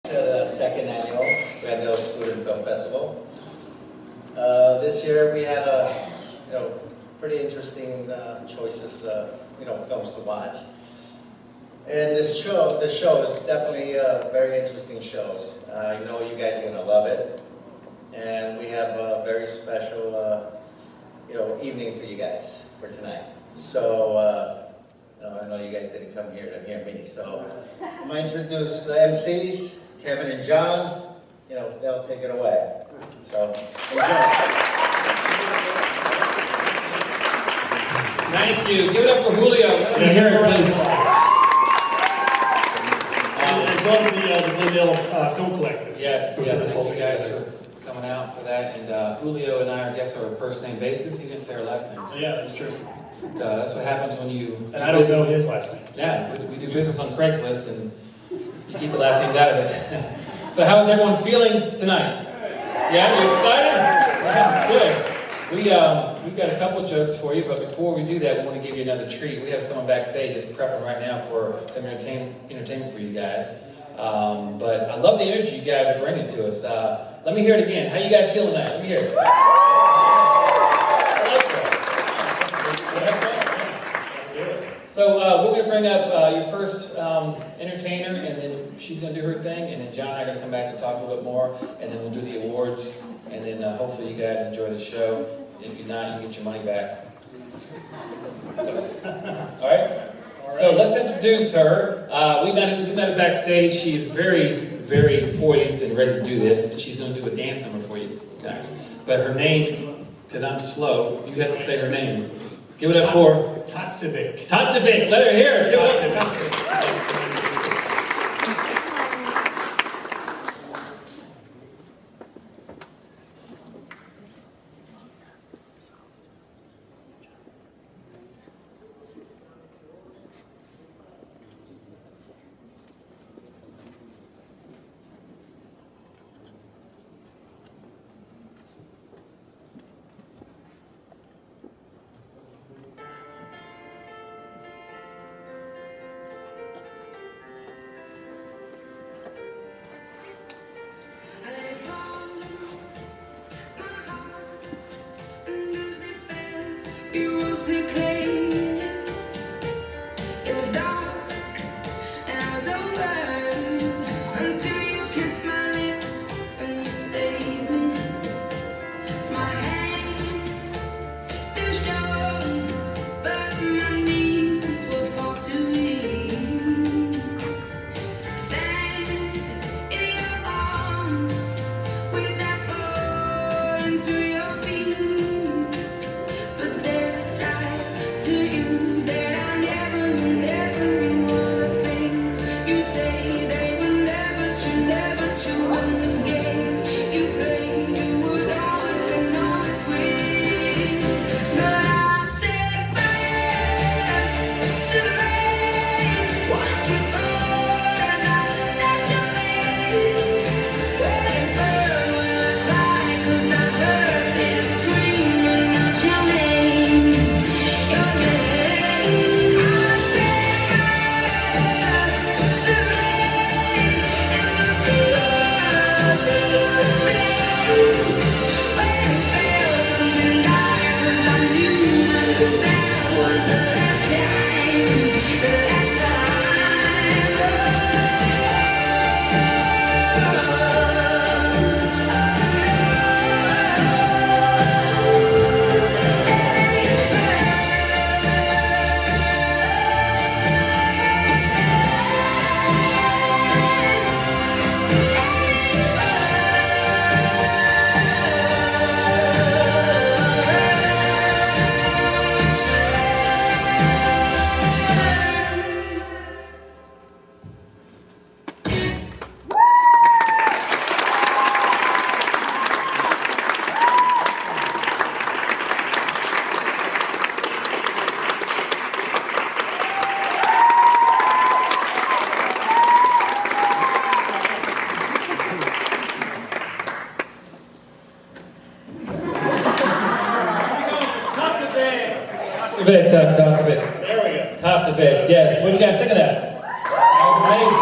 To the second annual Glendale Student Film Festival. This year we had pretty interesting choices, films to watch. And the show is definitely very interesting shows. I know you guys are gonna love it, and we have a very special, evening for you guys for tonight. So I know you guys didn't come here to hear me, so I'm gonna introduce the MCs. Kevin and John, they'll take it away. So, enjoy. Thank you. Give it up for Julio. Yeah, here it is. As well as the Glendale Film Collective. Yes, thank you guys for coming out for that. And Julio and I, guess, are first name basis. He didn't say our last names. Yeah, that's true. That's what happens when you. And I don't know his last name. Yeah, we do business on Craigslist, and you keep the last names out of it. So how is everyone feeling tonight? Yeah, you excited? That's good. We've got a couple jokes for you, but before we do that, we want to give you another treat. We have someone backstage that's prepping right now for some entertainment for you guys. But I love the energy you guys are bringing to us. Let me hear it again. How you guys feeling tonight? Let me hear it. So we're going to bring up your first entertainer, and then she's going to do her thing, and then John and I are going to come back and talk a little bit more, and then we'll do the awards, and then hopefully you guys enjoy the show. If you're not, you can get your money back. All right? So let's introduce her. We met her backstage. She's very, very poised and ready to do this, and she's going to do a dance number for you guys. But her name, because I'm slow, you have to say her name. Give it up for Tatvik. Tatvik. Let her hear it. Give it up for Tatvik. Top to bed. There we go. Top to bed. Yes. What do you guys think of that? That was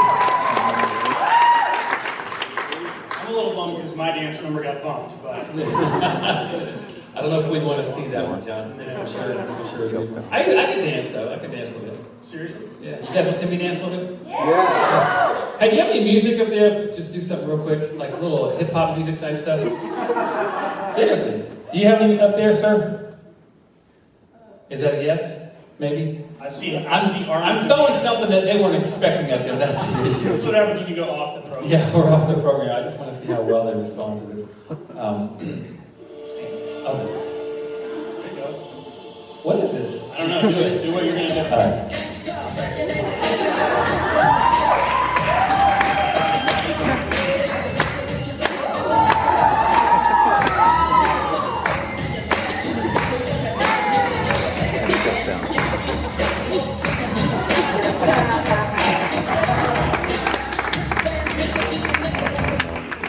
number got bumped, but I don't know if we'd want to see that one, John. I'm sure. I could dance though. I could dance a little bit. seriously. Yeah. You guys want to see me dance a little bit? Yeah. Hey, do you have any music up there? Just do something real quick, like a little hip hop music type stuff. Seriously. Do you have any up there, sir? Is that a yes? Maybe? I'm throwing something that they weren't expecting at them. That's the issue. That's what happens when you go off the program. Yeah, we're off the program. I just want to see how well they respond to this. There you go. What is this? I don't know. Do what you're going to do. All right.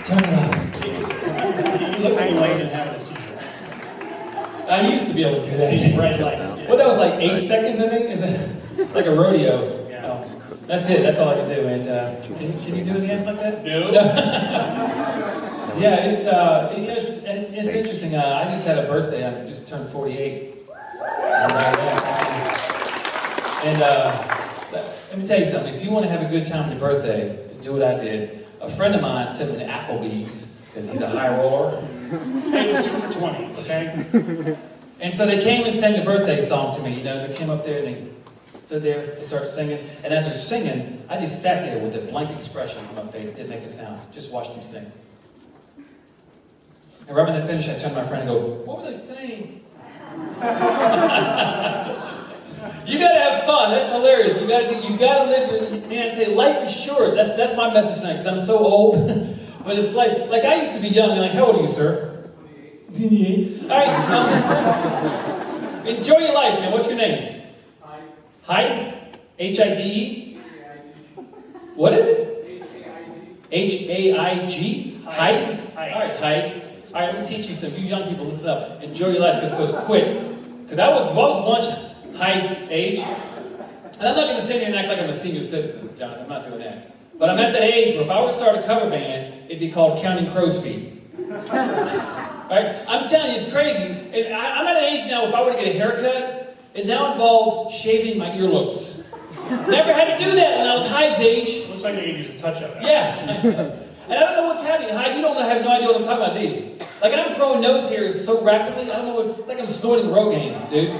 Turn it off. You look like you might have a seizure. I used to be able to do that. See bright lights. Yeah. Well, that was like 8 seconds, I think. It's like a rodeo. Yeah. Oh, that's it. That's all I can do. And can you do a dance like that? No. Yeah, it's interesting. I just had a birthday. I just turned 48. And let me tell you something. If you want to have a good time on your birthday, do what I did. A friend of mine took me to Applebee's because he's a high roller. Hey, let's do it for 20, okay? And so they came and sang the birthday song to me. You know, they came up there and they stood there, they started singing. And as they're singing, I just sat there with a blank expression on my face, didn't make a sound, just watched them sing. And right when they finished, I turned to my friend and go, "What were they saying?" You gotta have fun. That's hilarious. You gotta live. Man, I tell you, life is short. That's my message tonight because I'm so old. But it's like I used to be young. And like, how old are you, sir? 28. All right. Enjoy your life, man. What's your name? Hyde. H-I-D-E. What is it? H-A-I-G. Hyde. All right, Hyde. All right, let me teach you some. You young people, listen up. Enjoy your life because it goes quick. Because I was once Hyde's age. And I'm not going to stand here and act like I'm a senior citizen, John. I'm not doing that. But I'm at that age where if I were to start a cover band, it'd be called Counting Crow's Feet. Right? I'm telling you, it's crazy. And I'm at an age now, if I were to get a haircut, it now involves shaving my earlobes. Never had to do that when I was Hyde's age. Looks like they could use a touch-up. Yes. And I don't know what's happening. Hyde, you don't have no idea what I'm talking about, do you? Like, I'm growing nose hairs so rapidly, I don't know it's like I'm snorting Rogaine, dude.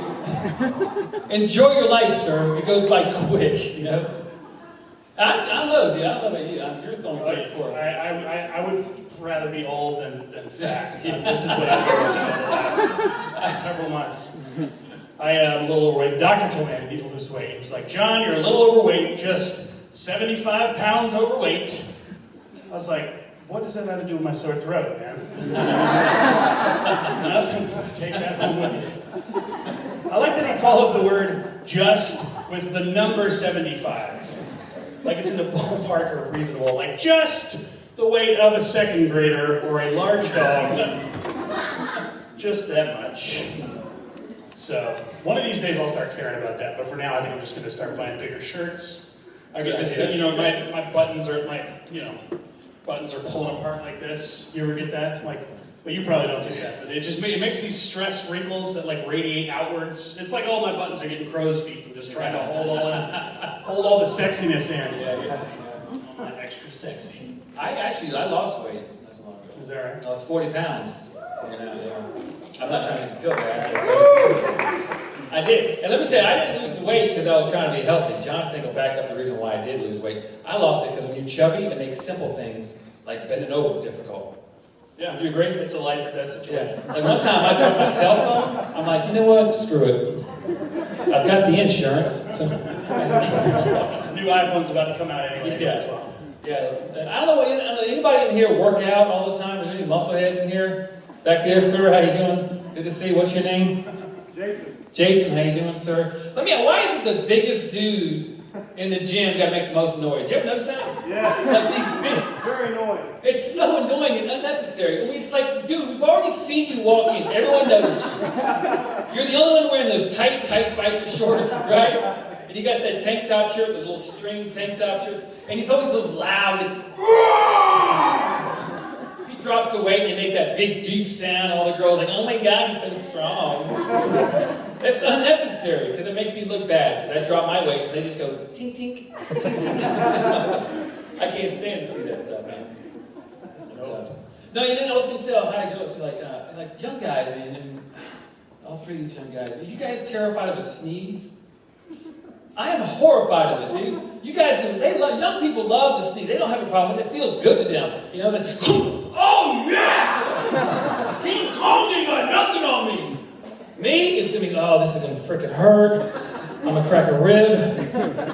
Enjoy your life, sir. It goes by quick, you know? I don't know, dude. I don't know about you. You're only 34. I would rather be old than fat. This is what I've done for the last several months. I am a little overweight. The doctor told me I need to lose weight. He was like, "John, you're a little overweight, just 75 pounds overweight." I was like, "What does that have to do with my sore throat, man?" Nothing. Take that home with you. I like that he followed the word "just" with the number 75. Like it's in the ballpark or reasonable. Like just the weight of a second grader or a large dog. Just that much. So, one of these days I'll start caring about that. But for now, I think I'm just going to start buying bigger shirts. I get this thing, my buttons are buttons are pulling apart like this. You ever get that? Well, you probably don't get that, but it makes these stress wrinkles that like radiate outwards. It's like all my buttons are getting crow's feet from just trying to hold all the sexiness in. Yeah. I'm not extra sexy. I lost weight. That's a long ago. Is that right? I was 40 pounds. You know, I'm not trying to make you feel bad. I did. And let me tell you, I didn't lose the weight because I was trying to be healthy. Jonathan will back up the reason why I did lose weight. I lost it because when you're chubby, it makes simple things like bending over difficult. Yeah. Do you agree? It's a life or death situation. Yeah. Like one time I dropped my cell phone. I'm like, you know what? Screw it. I've got the insurance. So New iPhone's about to come out anyway. Yeah. As well. Yeah. I don't know. Anybody in here work out all the time? Is there any muscle heads in here? Back there, sir. How you doing? Good to see you. What's your name? Jason. Jason, how you doing, sir? Let me ask, why is it the biggest dude in the gym got to make the most noise? You ever notice that? Yes. Like these big. Very annoying. It's so annoying and unnecessary. I mean, it's like, dude, we've already seen you walk in. Everyone noticed you. You're the only one wearing those tight biker shorts, right? And you got that tank top shirt, the little string tank top shirt. And he's always so loud and drops the weight and they make that big, deep sound. All the girls are like, oh my God, he's so strong. That's unnecessary because it makes me look bad because I drop my weight and they just go, tink, tink, tink, tink. I can't stand to see that stuff, man. No, you didn't always tell how to go. So like young guys, man, and all three of these young guys. Are you guys terrified of a sneeze? I am horrified of it, dude. You guys do. Young people love the sneeze. They don't have a problem with it. It feels good to them. You know, it's like, oh yeah! King Kong ain't got nothing on me. Me, it's gonna be, oh, this is gonna freaking hurt. I'm gonna crack a rib.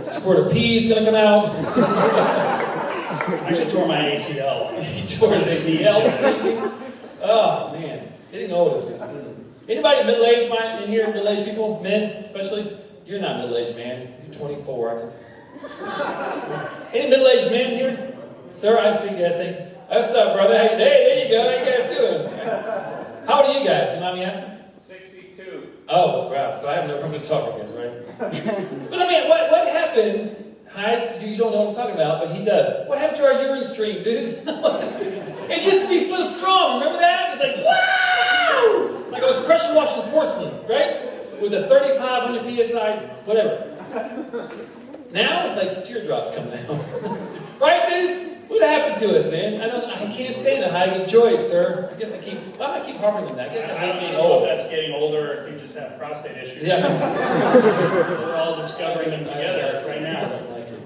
Squirt of pee is gonna come out. I actually tore my ACL. He tore his ACL sneezing. Oh man, getting old is just. Anybody middle-aged in here? Middle-aged people, men especially. You're not middle-aged, man. You're 24. Any middle-aged men here? Sir, I see you. I think. What's up, brother? Hey, there you go. How you guys doing? How old are you guys? You mind me asking? 62. Oh, wow. So I have no room to talk, I guess, right? But I mean, what happened? You don't know what I'm talking about, but he does. What happened to our urine stream, dude? It used to be so strong. Remember that? It's like, wow! Like I was pressure washing porcelain, right? With a 3,500 PSI, whatever. Now it's like teardrops coming out. Right, dude? What happened to us, man? I can't stand it. I enjoy it, sir. I guess why do I keep harping on that? I guess I don't hate know old. if that's getting older or if you just have prostate issues. Yeah. We're all discovering them together right now. I don't like it.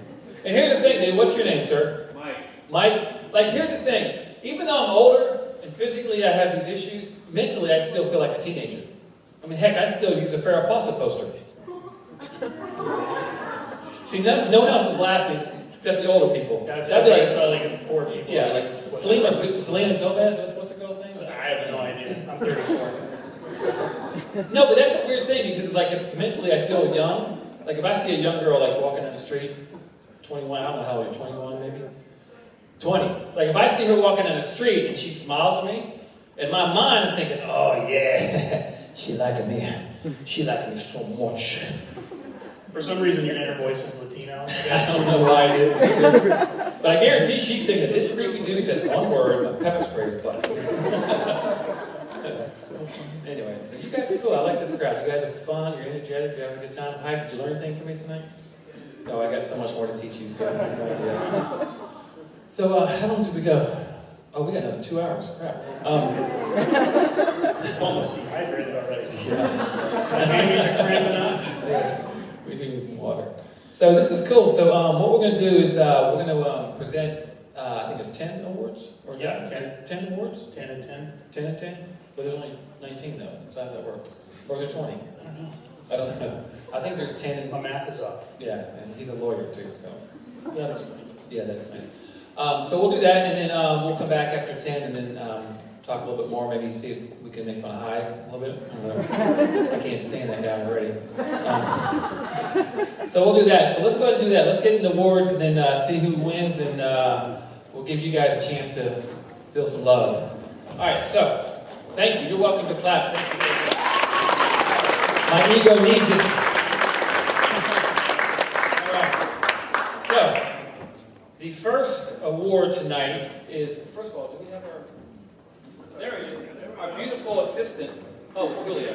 And here's the thing, dude. What's your name, sir? Mike. Mike? Like, here's the thing. Even though I'm older and physically I have these issues, mentally I still feel like a teenager. I mean, heck, I still use a Farrah Fawcett poster. See, no one else is laughing except the older people. That's That'd be like, like, saw like 4 people. yeah, like Selena Gomez. What's the girl's name? I have no idea. I'm 34. No, but that's the weird thing because like mentally I feel young. Like if I see a young girl like walking down the street, 21, I don't know how old you're, 21 maybe? 20. Like if I see her walking down the street and she smiles at me, in my mind I'm thinking, oh yeah, she liking me. She liking me so much. For some reason, your inner voice is Latino. I don't know why it is. But I guarantee she's thinking, this creepy dude says one word, but pepper spray is funny. Anyway, so you guys are cool. I like this crowd. You guys are fun. You're energetic. You're having a good time. Hi, did you learn anything from me tonight? No, I got so much more to teach you, so I have no idea. So, how long did we go? Oh, we got another 2 hours. Crap. Almost dehydrated already. Yeah. My hands are cramping up. Yes. We do need some water. So this is cool. So what we're going to do is we're going to present, I think it's 10 awards? Or Yeah, 10 awards? 10 and 10. 10 and 10? But there's only 19 though. So how does that work? Or is there 20? I don't know. I think there's 10. And, My math is off. yeah, and he's a lawyer too. So. That explains it. Yeah, that explains it. So we'll do that, and then we'll come back after 10 and then talk a little bit more, maybe see if we can make fun of Hyde a little bit. I can't stand that guy already. So we'll do that. So let's go ahead and do that. Let's get into awards and then see who wins, and we'll give you guys a chance to feel some love. All right, so thank you. You're welcome to clap. Thank you. My ego needs it. All right. So the first award tonight is, first of all, do we have our... There he is. Our beautiful assistant. Oh, it's Julia.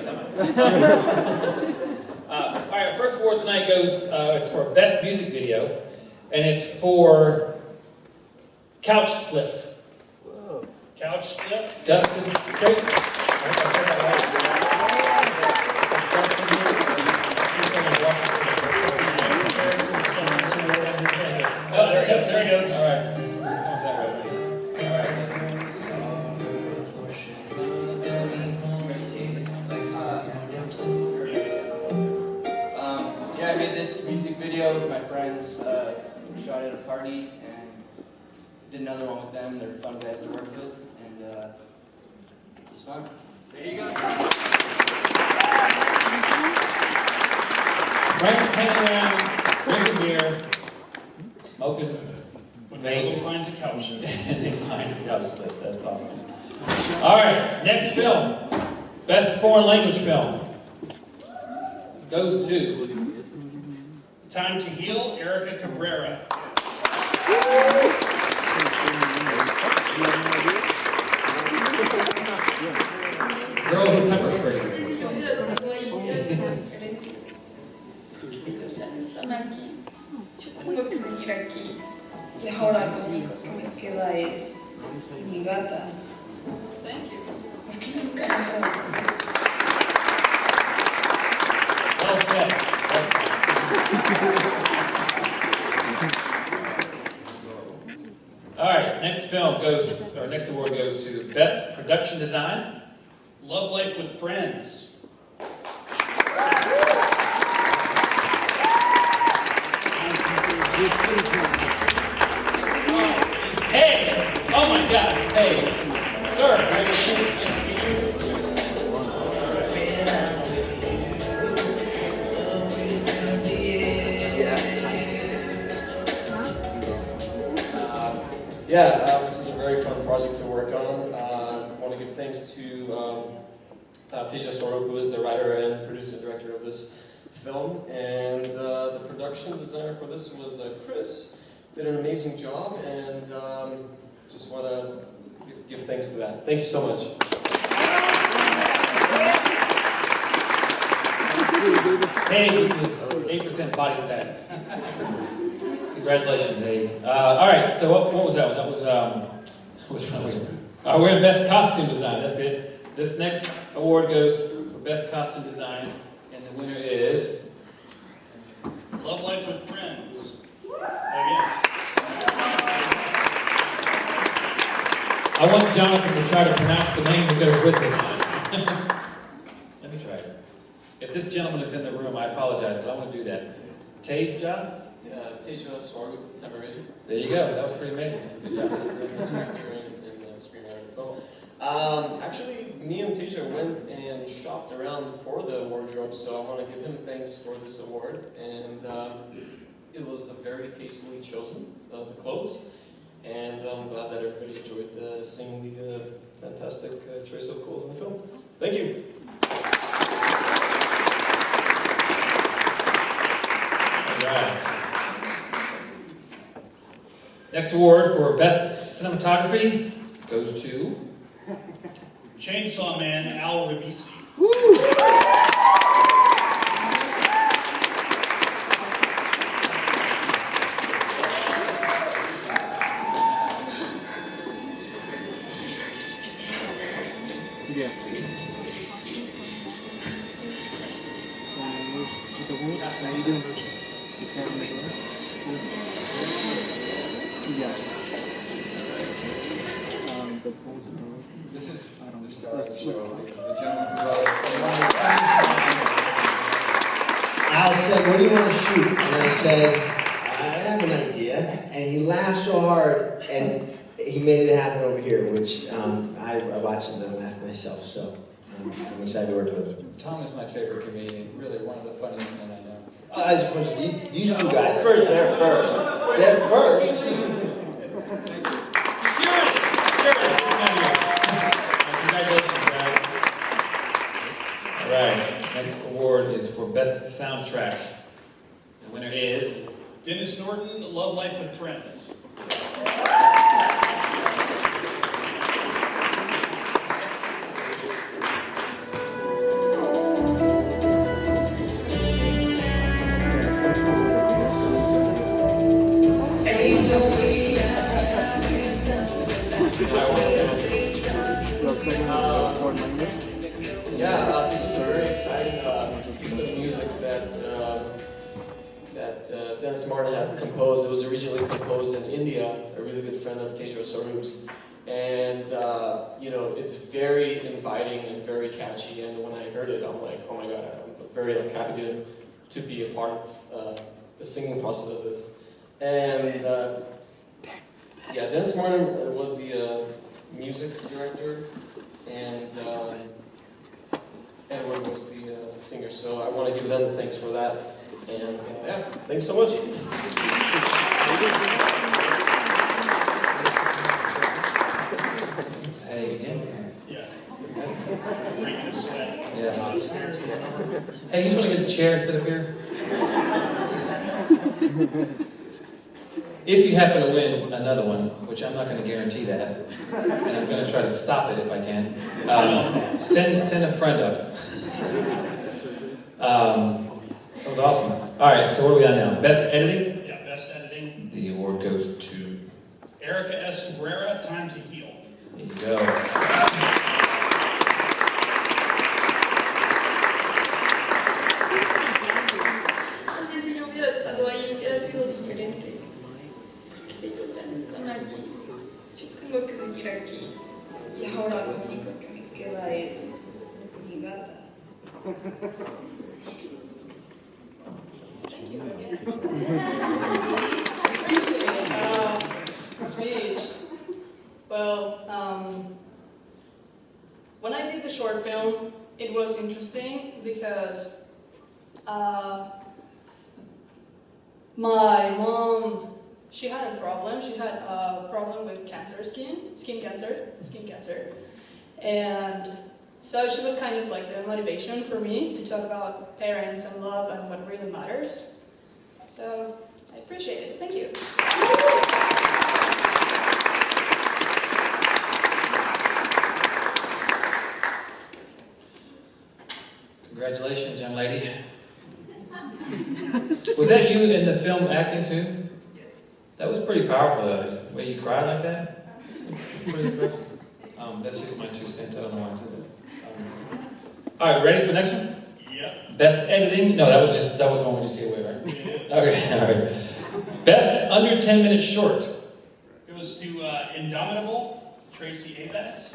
All right, our first award tonight goes it's for Best Music Video, and it's for Couch Spliff. Whoa. Couch Spliff? Dustin. Oh, there he goes. There he goes. All right. Let's go that way. All right. Yeah, I made this music video with my friends. Shot at a party and did another one with them. They're fun guys to work with, and it was fun. There you go. Friends hanging around, drinking beer, smoking Vapes. vapes. Finds a couch. And they find a couch split. That's awesome. All right, next film. Best foreign language film. Goes to... Time to Heal, Erica Cabrera. 開きでホラーのピュアイズ新潟 Thank you. Well said. Well said. All right, next award goes to Best Production Design. Love Life with Friends. Hey! Oh my God! Hey, sir! This is a very fun project to work on. I want to give thanks to Teja Sorok, who is the writer and producer and director of this film, and the production designer for this was Chris. Did an amazing job, and just want to give thanks to that. Thank you so much. Hey, is 8% body fat. Congratulations, Abe. All right, so what was that one? That was, which one was it? We're in Best Costume Design, that's it. This next award goes for Best Costume Design, and the winner is... Love Life with Friends. Again. I want Jonathan to try to pronounce the name that goes with it. Let me try it. If this gentleman is in the room, I apologize, but I want to do that. Teja? Teja Sorok, Tamaridi. There you go, that was pretty amazing. Good job. Actually, me and Teja went and shopped around for the wardrobe, so I want to give him thanks for this award. And it was very tastefully chosen, the clothes. And I'm glad that everybody enjoyed seeing the fantastic choice of clothes in the film. Thank you. All right. Next award for Best Cinematography goes to... Chainsaw Man, Al Rabisi. This is the star of the show, the gentleman who Al said, "What do you want to shoot?" And I said, "I have an idea." And he laughed so hard, and he made it happen over here, which I watched him and I laughed myself. So I'm excited to work with him. Tom is my favorite comedian, really one of the funniest men I know. As opposed to these two guys, they're first. They're first. Congratulations, guys. All right, next award is for Best Soundtrack. The winner is... Dennis Norton, Love Life with Friends. This is a very exciting piece of music that Dennis Martin had composed. It was originally composed in India, a really good friend of Teja Sorup's. And, it's very inviting and very catchy. And when I heard it, I'm like, oh my God, I'm very happy to be a part of the singing process of this. And, Dennis Martin was the music director, and Edward was the singer. So I want to give them thanks for that. And thanks so much. Hey, again. Yeah. Breaking a sweat. Yes. Hey, you just want to get a chair instead of here? If you happen to win another one, which I'm not going to guarantee that, and I'm going to try to stop it if I can, send a friend up. That was awesome. All right, so what do we got now? Best editing? Yeah, best editing. The the award goes to... Erica S. Cabrera, Time to Heal. There you go. Antes yo hubiera estado ahí, hubiera sido diferente. Que ellos ya no están aquí. Yo tengo que seguir aquí. Y ahora lo único que me queda es mi gata. Thank you again. Appreciate it. Speech. Well, when I did the short film, it was interesting because my mom, she had a problem. She had a problem with cancer, skin cancer. And so she was kind of like the motivation for me to talk about parents and love and what really matters. So I appreciate it. Thank you. Congratulations, young lady. Was that you in the film acting too? Yes. That was pretty powerful, though. The way you cried like that? Pretty impressive. That's just my 2 cents. I don't know why I said that. All right, ready for the next one? Yep. Best editing? No, that was the one we just gave away, right? It is. Okay, all right. Best under 10-minute short. Goes to Indomitable, Tracy Abass.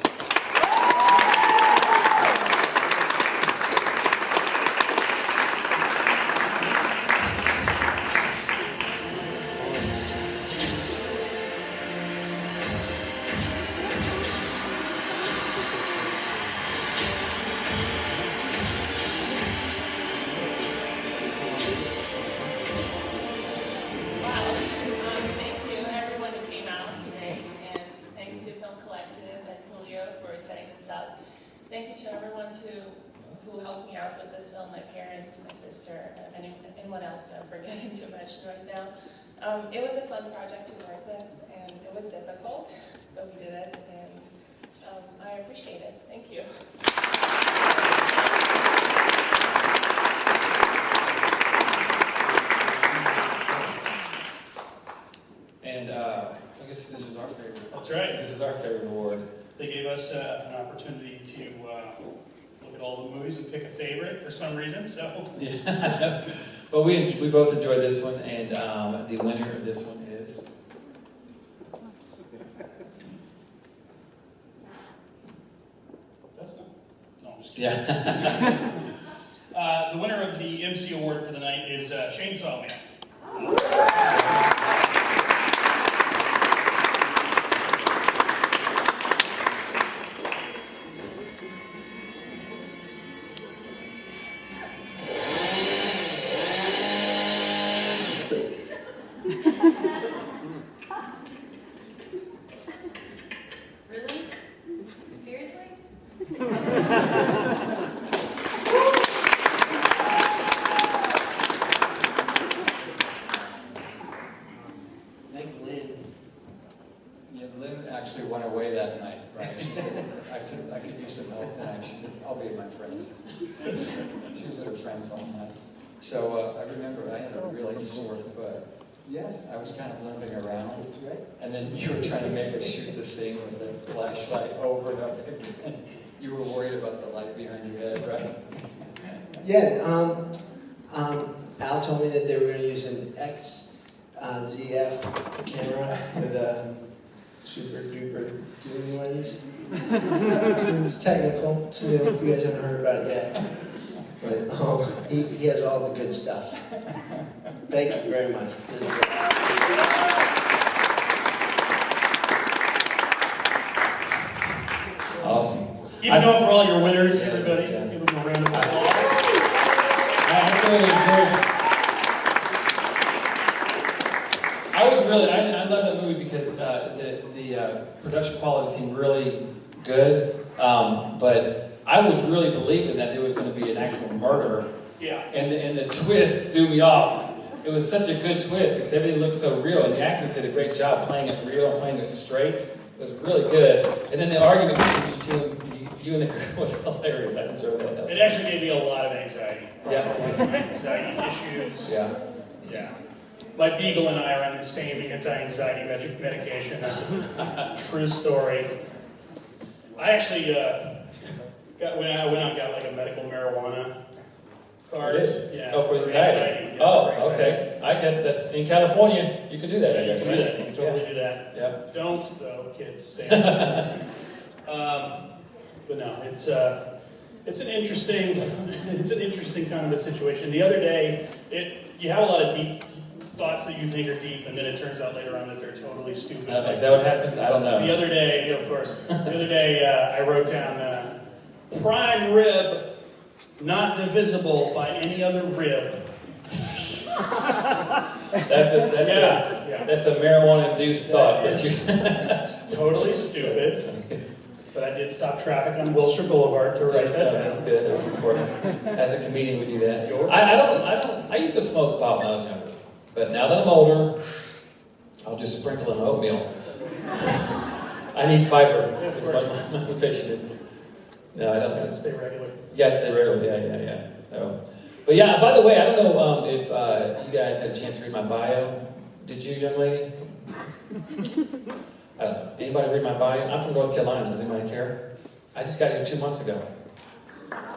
Thank you everyone who came out today, and thanks to Film Collective and Julio for setting this up. Thank you to everyone who helped me out with this film, my parents, my sister, and anyone else that I'm forgetting to mention right now. It was a fun project to work with, and it was difficult, but we did it, and I appreciate it. Thank you. And I guess this is our favorite. That's right. This is our favorite award. They gave us an opportunity to look at all the movies and pick a favorite for some reason, so. Yeah, but we both enjoyed this one, and the winner of this one is... That's not. No, I'm just kidding. Yeah. The winner of the MC Award for the night is Chainsaw Man. Really? Seriously? Thank Lynn. Yeah, Lynn actually went away that night, right? She said, I could use some help tonight. She said, I'll be with my friends. She was with her friends all night. So I remember I had a really sore foot. Yes. I was kind of limping around. That's right. And then you were trying to make us shoot the scene with the flashlight over and over again. You were worried about the light behind your head, right? Yeah, Al told me that they were going to use an XZF camera with a super duper zoom lens. It's technical, so you guys haven't heard about it yet. But he has all the good stuff. Thank you very much. This is Awesome. Keep it going for all your winners, Yeah, everybody. yeah. Give them a round of applause. I really enjoyed. I love that movie because the production quality seemed really good, but I was really believing that there was going to be an actual murder, Yeah. and the twist threw me off. It was such a good twist because everything looked so real, and the actors did a great job playing it real and playing it straight. It was really good, and then the argument between you and the girl was hilarious. I enjoyed that. It actually gave me a lot of anxiety. Yeah. Some anxiety issues. Yeah. Yeah. My beagle and I are on the same anti-anxiety medication. That's a true story. I actually went out and got like a medical marijuana card. Yeah. Oh, for anxiety. Yeah, Oh, for anxiety. okay. I guess that's in California. You can do that. I You guess, can right? do that. You can totally do that. Yeah. Don't though, kids. Stay inside. But no, it's an interesting kind of a situation. The other day, you have a lot of deep thoughts that you think are deep, and then it turns out later on that they're totally stupid. Is that what happens? I don't know. The other day, of course. The other day, I wrote down prime rib, not divisible by any other rib. That's a marijuana-induced thought. It's totally stupid. But I did stop traffic on Wilshire Boulevard to write that down. That's good. That's important. As a comedian, we do that. I used to smoke pot when I was younger, but now that I'm older, I'll just sprinkle in oatmeal. I need fiber. That's what my motivation is. No, I don't. Gotta stay regular. You gotta stay regular. Yeah. So, but yeah. By the way, I don't know if you guys had a chance to read my bio. Did you, young lady? Anybody read my bio? I'm from North Carolina. Does anybody care? I just got here 2 months ago.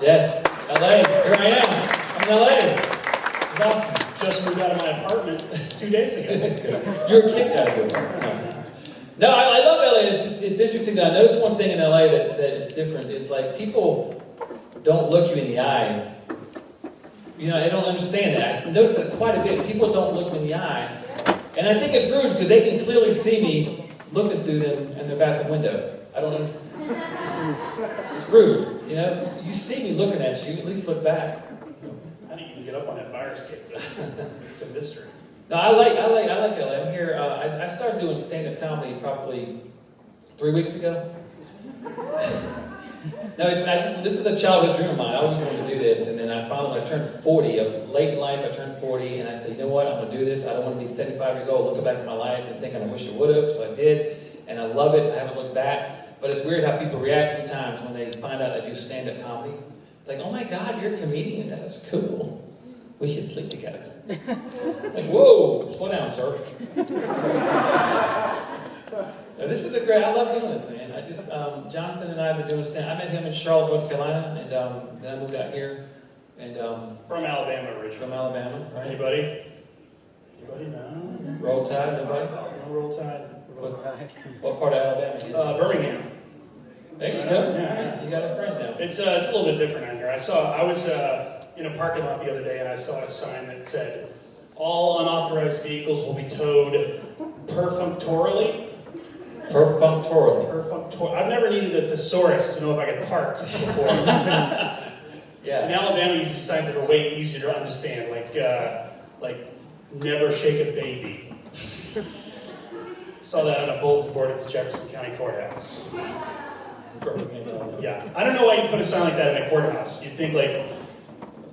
Yes, LA. Here I am. I'm in LA. It's awesome. Just moved out of my apartment 2 days ago. You were kicked out of your apartment. No, I love LA. It's interesting that I noticed one thing in LA that is different. Is like people don't look you in the eye. You know, I don't understand that. I noticed that quite a bit. People don't look me in the eye. And I think it's rude because they can clearly see me looking through them in their bathroom window. I don't know. It's rude. You know, you see me looking at you, at least look back. How do you even get up on that fire escape? It's a mystery. No, I like LA. I'm here. I started doing stand-up comedy probably 3 weeks ago. No, this is a childhood dream of mine. I always wanted to do this, and then I finally, when I turned 40, I was late in life, I turned 40, and I said, you know what, I'm going to do this. I don't want to be 75 years old, looking back at my life and thinking I wish I would have, so I did, and I love it. I haven't looked back, but it's weird how people react sometimes when they find out I do stand-up comedy. Like, oh my God, you're a comedian. That's cool. We should sleep together. Like, whoa, slow down, sir. Now, this is a great, I love doing this, man. I just, Jonathan and I have been doing stand. I met him in Charlotte, North Carolina, and then I moved out here. And From Alabama originally. from Alabama, right? Anybody? Anybody? No. Roll Tide, nobody? No Roll Tide. What part of Alabama is? Birmingham. There you go. Yeah. You got a friend now. It's a little bit different out here. I was in a parking lot the other day and I saw a sign that said, all unauthorized vehicles will be towed perfunctorily. Perfunctorily. I've never needed a thesaurus to know if I could park before. Yeah. In Alabama, you see signs that are way easier to understand, like never shake a baby. Saw that on a bulletin board at the Jefferson County Courthouse. Yeah, I don't know why you put a sign like that in a courthouse. You'd think like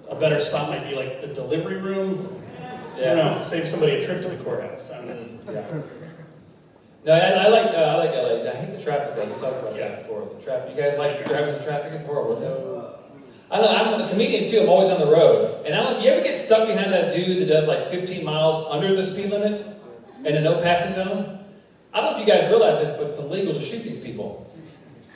a better spot might be like the delivery room. I don't know, save somebody a trip to the courthouse. I don't know. Yeah. No, I like LA. I hate the traffic though. We talked about that before. The traffic. You guys like driving the traffic? It's horrible. I know. I'm a comedian too. I'm always on the road. And you ever get stuck behind that dude that does like 15 miles under the speed limit in a no passing zone? I don't know if you guys realize this, but it's illegal to shoot these people.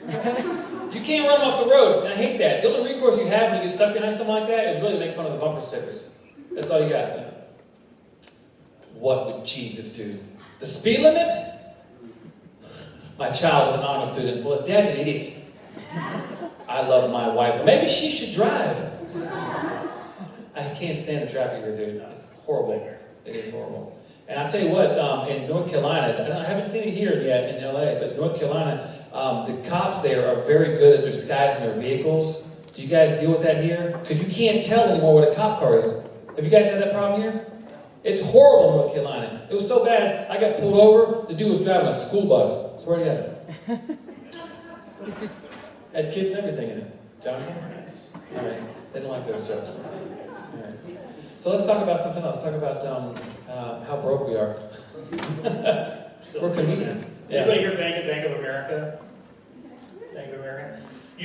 You can't run them off the road, and I hate that. The only recourse you have when you get stuck behind something like that is really make fun of the bumper stickers. That's all you got. What would Jesus do? The speed limit? My child is an honor student. Well, his dad's an idiot. I love my wife. Maybe she should drive. I can't stand the traffic here, dude. It's horrible. It is horrible. And I'll tell you what, in North Carolina, and I haven't seen it here yet in LA, but North Carolina, the cops there are very good at disguising their vehicles. Do you guys deal with that here? Because you can't tell anymore what a cop car is. Have you guys had that problem here? It's horrible in North Carolina. It was so bad, I got pulled over. The dude was driving a school bus. Swear to God. Had kids and everything in it. Jonathan? Yes. All right. They don't like those jokes. All right. So let's talk about something else. Talk about how broke we are. We're comedians. Yeah. Anybody here Bank of America? Bank of America? I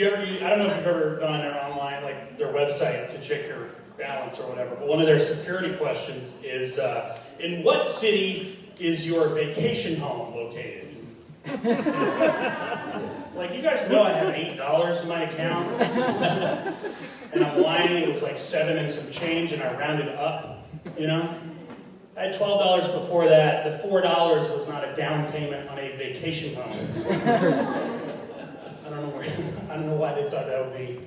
don't know if you've ever gone there online, like their website, to check your balance or whatever, but one of their security questions is, In what city is your vacation home located? Like, you guys know I have $8 in my account, and I'm lying, it was like 7 and some change, and I rounded up, you know? I had $12 before that. The $4 was not a down payment on a vacation home. I don't know why they thought that would be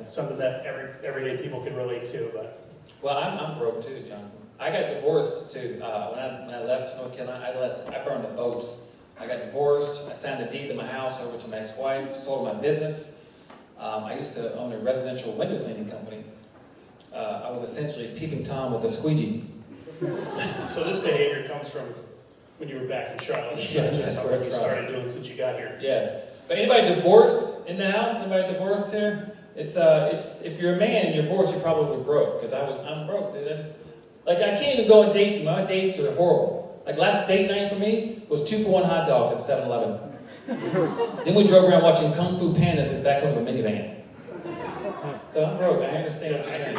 something that everyday people could relate to, but. Well, I'm broke too, Jonathan. I got divorced too. When I left North Carolina, I burned the boats. I got divorced. I signed the deed to my house over to my ex-wife. Sold my business. I used to own a residential window cleaning company. I was essentially peeping Tom with a squeegee. So this behavior comes from when you were back in Charlotte. Yes, that's where it's you from. started doing since you got here. Yes. But anybody divorced in the house? Anybody divorced here? It's if you're a man and you're divorced, you're probably broke. Because I'm broke, dude. I can't even go on dates. My dates are horrible. Like last date night for me was 2-for-1 hot dogs at 7-Eleven. Then we drove around watching Kung Fu Panda through the back window of a minivan. So I'm broke. I understand what you're saying.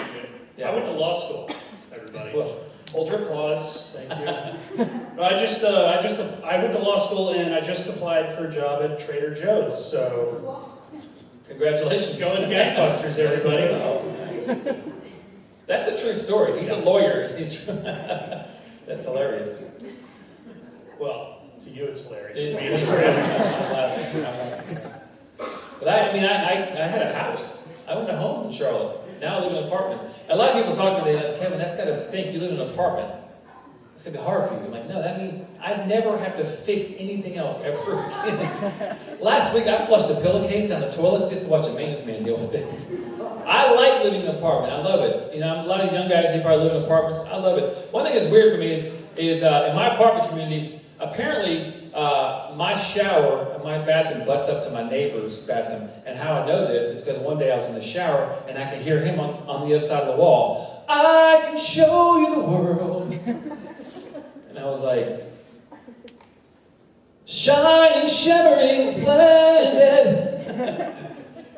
I went to law school, everybody. Well, Hold your applause, thank you. No, I went to law school and I just applied for a job at Trader Joe's. So congratulations. going gangbusters, everybody. Oh, nice. That's a true story. He's a lawyer. That's hilarious. Well, to you it's hilarious. It's To me, it's tragic. I'm laughing. But I had a house. I owned a home in Charlotte. Now I live in an apartment. A lot of people talk to me, like, Kevin, that's got to stink. You live in an apartment. It's going to be hard for you. I'm like, no, that means I never have to fix anything else ever again. Last week, I flushed a pillowcase down the toilet just to watch a maintenance man deal with it. I like living in an apartment. I love it. You know, a lot of young guys, they probably live in apartments. I love it. One thing that's weird for me is in my apartment community, apparently my shower and my bathroom butts up to my neighbor's bathroom. And how I know this is because one day I was in the shower and I could hear him on the other side of the wall. I can show you the world. And I was like, shining, shimmering, splendid.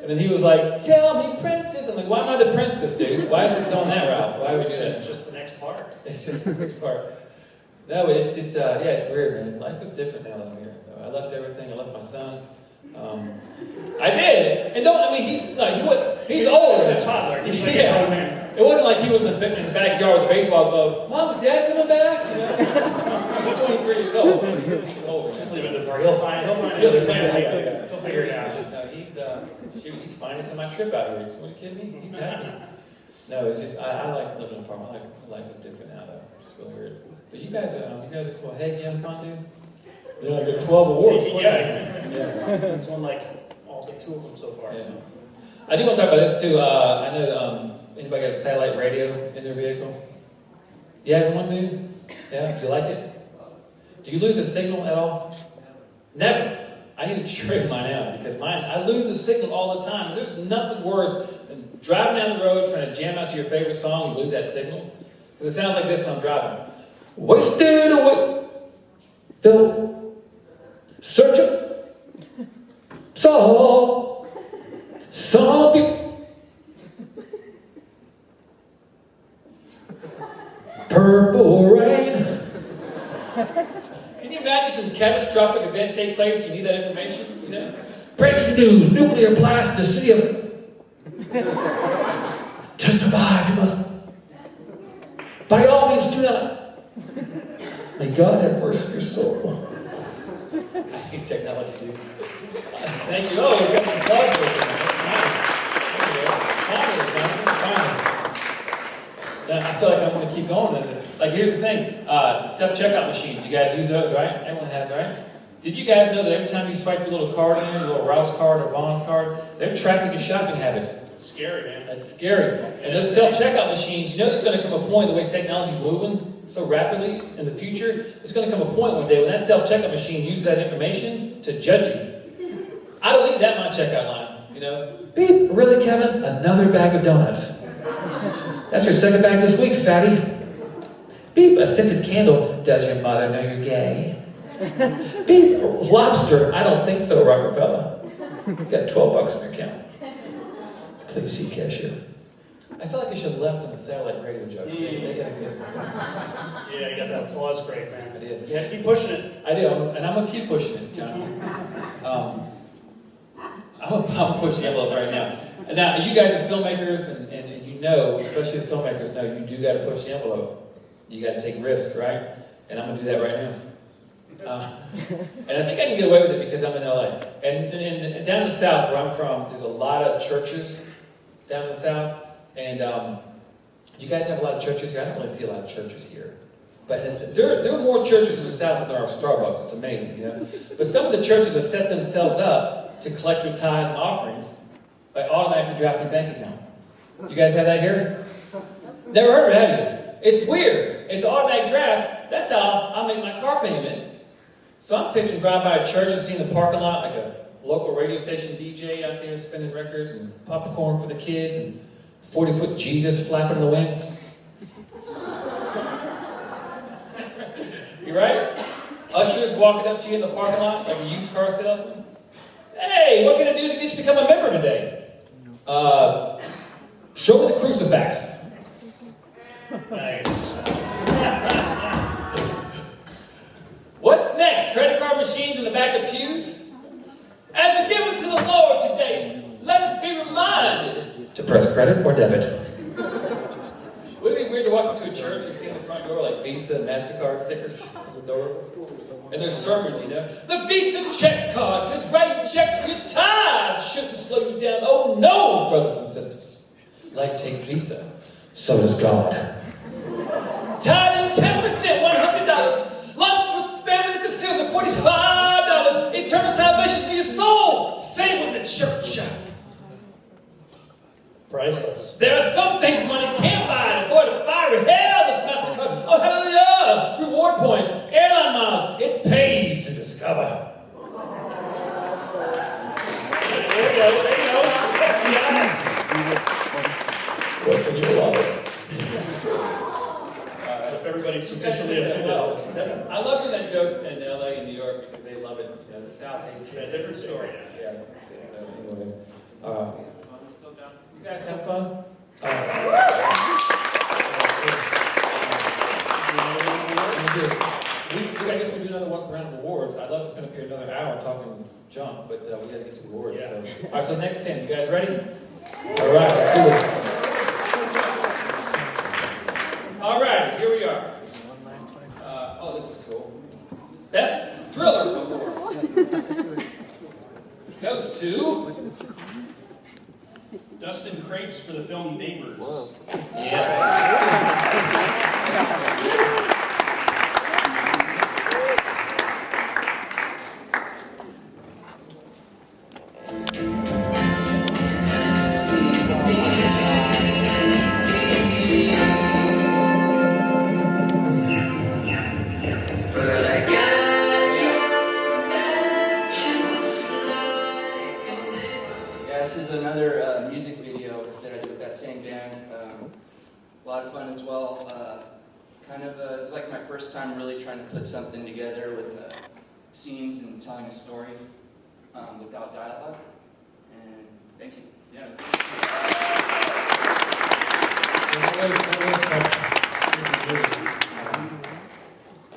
And then he was like, tell me, princess. I'm like, why am I the princess, dude? Why is it going that route? Why would you do that? It's just the next part. It's just the next part. No, but it's just, it's weird, man. Life is different now that I'm here. So I left everything. I left my son. I did. And he's old. He's a toddler. He's like Yeah. an old man. It wasn't like he was in the backyard with a baseball glove. Mom, is Dad coming back? You know? He's 23 years old. He's old. Just leave it at the bar. He'll find He'll another find way. it. He'll figure it out. No, he's financing my trip out here. Are you kidding me? He's happy. No, it's just I like living in an apartment. Life is different now, though. It's really weird. But you guys are cool. Hey, you having fun, dude? Yeah, I got 12 awards. Yeah. He's won like all but 2 of them so far. Yeah. So. I do want to talk about this too. I know anybody got a satellite radio in their vehicle? You have one, dude? Yeah. Do you like it? Do you lose a signal at all? Never. I need to trade mine out because I lose the signal all the time. There's nothing worse than driving down the road trying to jam out to your favorite song and lose that signal. Because it sounds like this when I'm driving. Wasted away, Phil, searching, so some people, purple rain. Can you imagine some catastrophic event take place? You need that information, you know? Breaking news: nuclear blast in the city of. To survive, you must. By all means, do not. May God have mercy on your soul. I hate technology, dude. Thank you. Oh, we've got the applause for it. That's nice. I feel like I'm going to keep going. Like, here's the thing. Self-checkout machines. You guys use those, right? Everyone has, right? Did you guys know that every time you swipe your little card in, your little Rouse card or Vaughn's card, they're tracking your shopping habits? It's scary, man. That's scary. And those self-checkout machines, you know there's going to come a point, the way technology's moving so rapidly in the future, there's going to come a point one day when that self-checkout machine uses that information to judge you. I don't need that in my checkout line, you know? Beep, really, Kevin? Another bag of donuts. That's your second bag this week, fatty. Beep, a scented candle. Does your mother know you're gay? Beef, lobster. I don't think so, Rockefeller. You got $12 in your account. Please see cashier. I felt like I should have left them a satellite radio joke. They got a good one. Yeah, you got that applause break, man. I did. Yeah, keep pushing it. I do, and I'm going to keep pushing it, John. I'm going to push the envelope right now. And now, you guys are filmmakers, and you know, especially the filmmakers know, you do got to push the envelope. You got to take risks, right? And I'm going to do that right now. And I think I can get away with it because I'm in LA. And down in the South, where I'm from, there's a lot of churches down in the South. And do you guys have a lot of churches here? I don't really see a lot of churches here. But there are more churches in the South than there are Starbucks. It's amazing, you know? But some of the churches have set themselves up to collect your tithes and offerings by automatically drafting a bank account. You guys have that here? Never heard of it, have you? It's weird. It's an automatic draft. That's how I make my car payment. So I'm picturing driving by a church and seeing the parking lot, like a local radio station DJ out there spinning records and popcorn for the kids and 40-foot Jesus flapping in the wind. You right? Ushers walking up to you in the parking lot like a used car salesman. Hey, what can I do to get you to become a member today? Show me the crucifix. Nice. What's next? Credit card machines in the back of pews? As we give it to the Lord today, let us be reminded to press credit or debit. Wouldn't it be weird to walk into a church and see in the front door like Visa and MasterCard stickers on the door? And there's sermons, you know. The Visa check card, because writing checks for your tithe shouldn't slow you down. Oh no, brothers and sisters. Life takes Visa. So does God. Tithing 10%, $100. Lunch with family at the seals of $45. Eternal salvation for your soul. Same with the church. Priceless. There are some things money can't buy to avoid a fiery hell. This MasterCard. Oh, hallelujah. Reward points, airline miles. It pays to discover. There you go. There you go. What's in your wallet? If everybody's sufficiently offended. I love doing that joke in LA and New York because they love it. You know, the South hates It's a it. different story. Yeah. Anyways, you guys have fun? I guess we do another round of awards. I'd love to spend up here another hour talking junk, but we got to get to the awards. Yeah. So. All right, so next 10. You guys ready? All right, let's do this. All right, here we are. Oh, this is cool. Best Thriller Award goes to Dustin Crepes for the film Neighbors. Yes. This is another music video that I did with that same band. A lot of fun as well. It's like my first time really trying to put something together with scenes and telling a story without dialogue. And thank you. Yeah.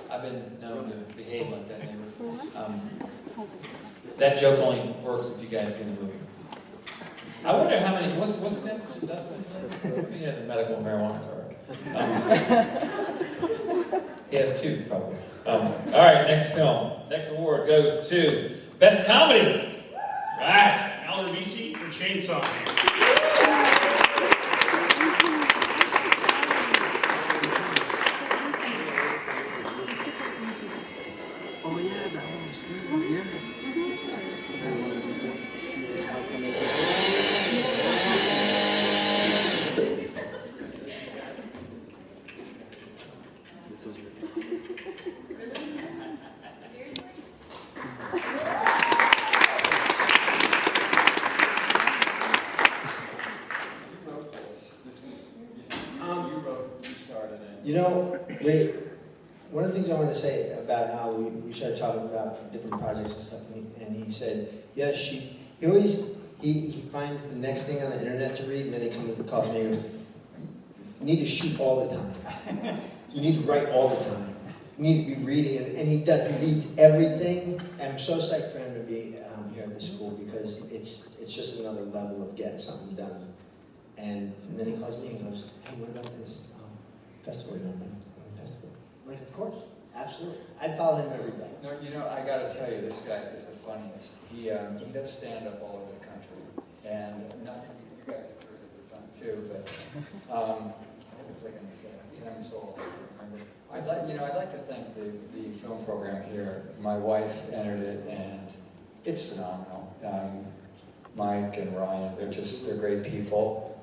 I've been known to behave like that neighbor. That joke only works if you guys see the movie. I wonder how many. What's the name? Dustin's name? He has a medical marijuana card. He has two, probably. All right, next film. Next award goes to Best Comedy. All right. Alan BC for Chainsaw Man. Oh yeah, that one was good. Yeah. You know, one of the things I wanted to say about how we started talking about different projects and stuff, and he said, he finds the next thing on the internet to read, and then he calls me and goes, You need to shoot all the time. You need to write all the time. You need to be reading, and he does. He reads everything. I'm so psyched for him to be here at the school because it's just another level of getting something done. And then he calls me and goes, "Hey, what about this festival? Festival?" I'm like, of course, absolutely. I'd follow him every day. No, you know, I got to tell you, this guy is the funniest. He does stand up all over the country, and nothing. You guys have heard of the fun too, but what was I going to say? Sam Soul. I'd like to thank the film program here. My wife entered it, and it's phenomenal. Mike and Ryan, they're great people,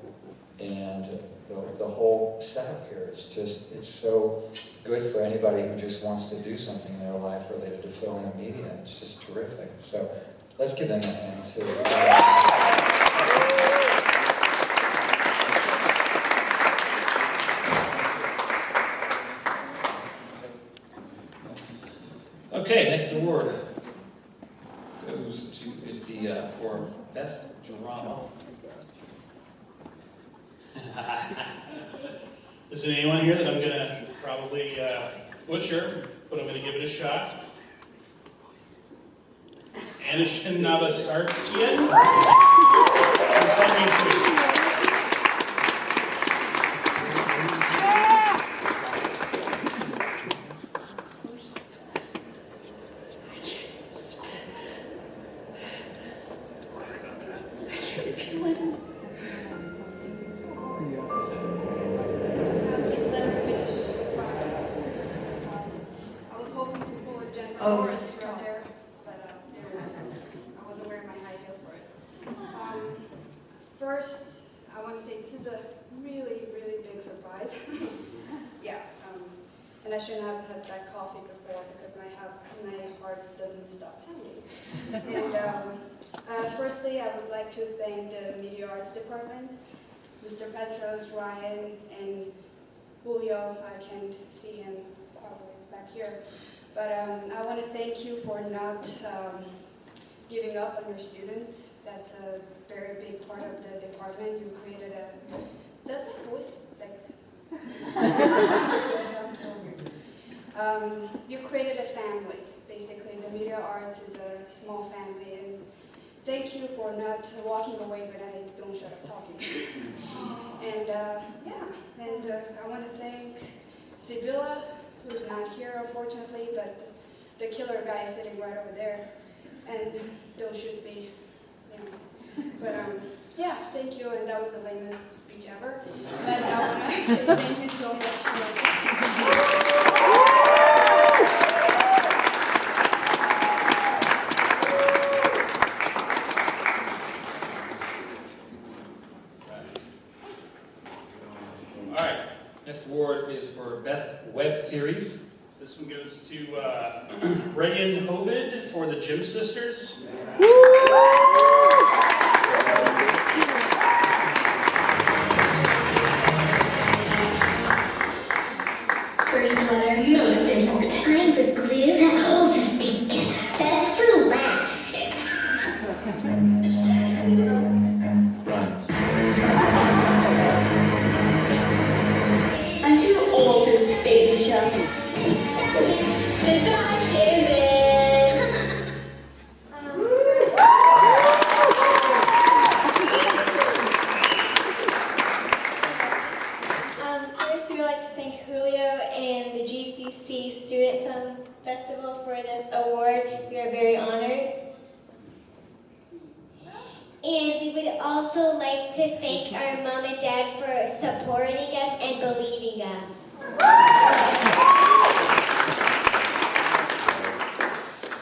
and the whole setup here is it's so good for anybody who just wants to do something in their life related to film and media. It's just terrific. So let's give them a hand too. Okay, next award is for best drama. Is there anyone here that I'm gonna probably butcher, but I'm gonna give it a shot? Anishin Nabasarkian? Oh, stop. There, but I wasn't wearing my high heels for it. First, I want to say this is a really, really big surprise. Yeah, and I shouldn't have had that coffee before because my heart doesn't stop pounding. And firstly, I would like to thank the Media Arts Department, Mr. Petros, Ryan, and Julio. I can't see him, probably he's back here. But I want to thank you for not giving up on your students. That's a very big part of the department. You created does my voice like, that sounds so weird. You created a family, basically. The media arts is a small family, and thank you for not walking away when I don't shut up talking. And I want to thank Sibylla, who's not here, unfortunately, but the killer guy is sitting right over there, and they'll shoot me, you know. But yeah, thank you, and that was the lamest speech ever. And I want to say thank you so much for All right, next award is for best web series. This one goes to Reagan Hovid for the Gym Sisters. First letter, most important. I'm the glue that holds us together. Best for last. Run. I'm too old for this baby show. The dog is in. First, we would like to thank Julio and the GCC Student Film Festival for this award. We are very honored. And we would also like to thank our mom and dad for supporting us and believing us.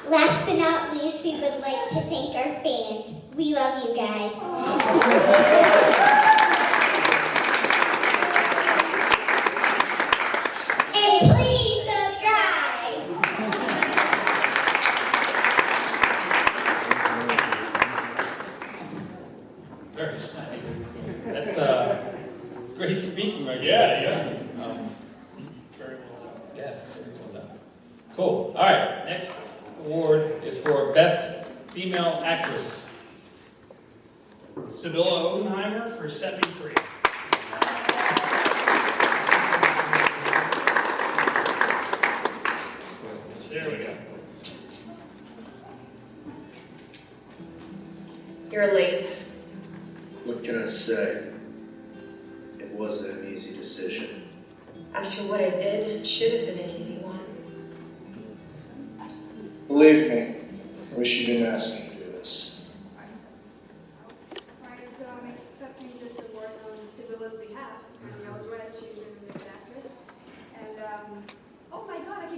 Last but not least, we would like to thank our fans. We love you guys. And please subscribe. Very nice. That's great speaking right Yeah, there. Very well done. Yes, very well done. Cool. All right, next award is for best female actress. Sibylla Odenheimer for Set Me Free. You're late. What can I say? It wasn't an easy decision. After what I did, it should have been an easy one. Believe me, I wish you didn't ask me to do this. Alright, so I'm accepting this award on Sibylla's behalf. I was right, she's a really good actress. And oh my god, I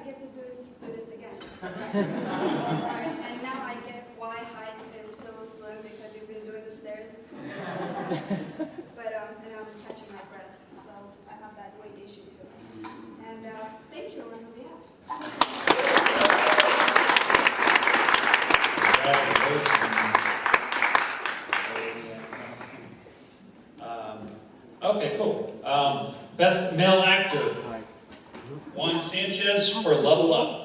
get to do this again. Alright, and now I get why height is so slim because you've been doing the stairs. But and I'm catching my breath, so I have that weight issue too. And thank you on your behalf. Okay, cool. Best male actor. Juan Sanchez for Level Up.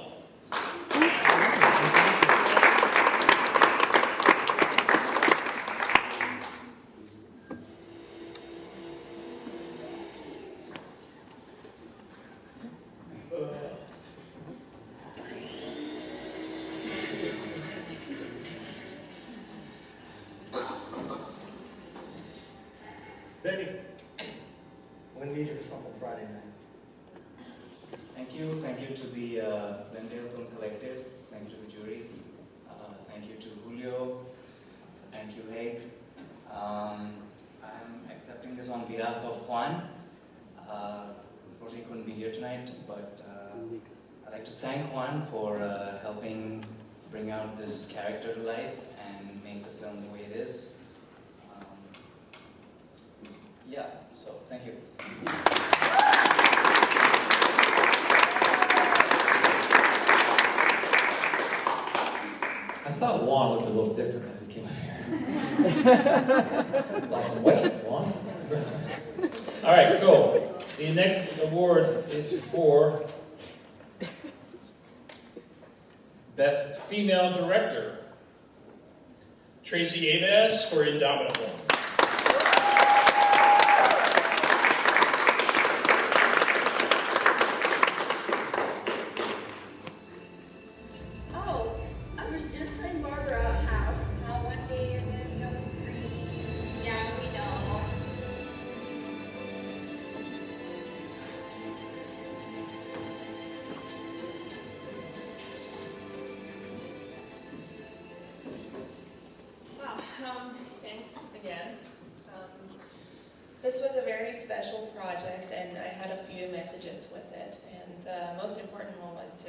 Benny, we're gonna need you for something Friday night. Thank you to the Glendale Film Collective, thank you to the jury, thank you to Julio, thank you Hank. I'm accepting this on behalf of Juan. Unfortunately couldn't be here tonight, but I'd like to thank Juan for helping bring out this character to life and make the film the way it is. Yeah, so thank you. I thought Juan looked a little different as he came up here. Lost some weight, Juan. All right, cool. The next award is for Best Female Director. Tracy Aves for Indomitable. Oh, I was just saying, Barbara, how one day you're going to be on the screen. Yeah, we know. Wow, thanks again. This was a very special project, and I had a few messages with it. And the most important one was a